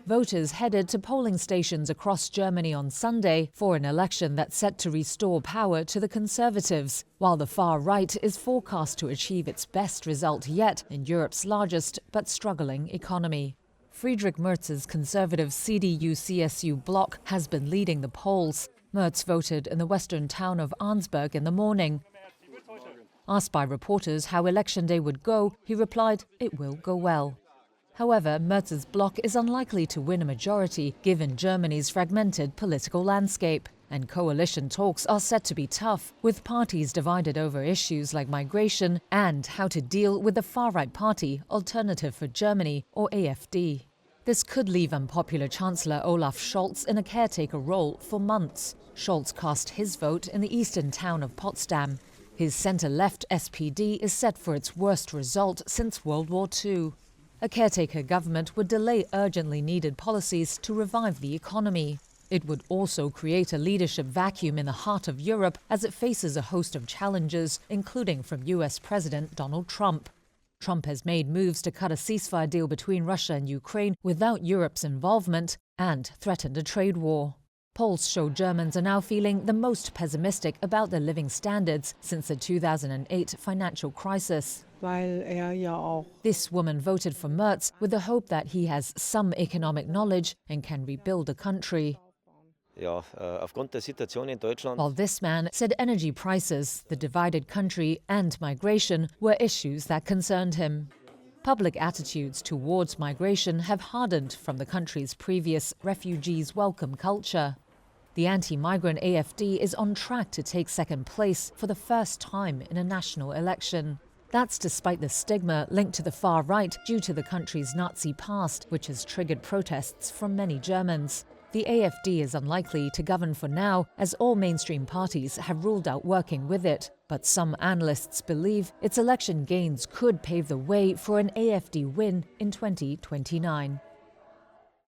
Voters headed to polling stations across Germany on Sunday for an election that's set to restore power to the Conservatives, while the far right is forecast to achieve its best result yet in Europe's largest but struggling economy. Friedrich Merz's conservative CDU-CSU bloc has been leading the polls. Merz voted in the western town of Arnsberg in the morning. Asked by reporters how election day would go, he replied, "It will go well." However, Merz's bloc is unlikely to win a majority given Germany's fragmented political landscape. And coalition talks are set to be tough, with parties divided over issues like migration and how to deal with the far-right party Alternative for Germany, or AfD. This could leave unpopular Chancellor Olaf Scholz in a caretaker role for months. Scholz cast his vote in the eastern town of Potsdam. His centre-left SPD is set for its worst result since World War II. A caretaker government would delay urgently needed policies to revive the economy. It would also create a leadership vacuum in the heart of Europe as it faces a host of challenges, including from US President Donald Trump. Trump has made moves to cut a ceasefire deal between Russia and Ukraine without Europe's involvement and threatened a trade war. Polls show Germans are now feeling the most pessimistic about their living standards since the 2008 financial crisis. This woman voted for Merz with the hope that he has some economic knowledge and can rebuild the country. While this man said energy prices, the divided country and migration were issues that concerned him. Public attitudes towards migration have hardened from the country's previous refugees welcome culture. The anti-migrant AfD is on track to take second place for the first time in a national election. That's despite the stigma linked to the far right due to the country's Nazi past, which has triggered protests from many Germans. The AfD is unlikely to govern for now, as all mainstream parties have ruled out working with it. But some analysts believe its election gains could pave the way for an AfD win in 2029.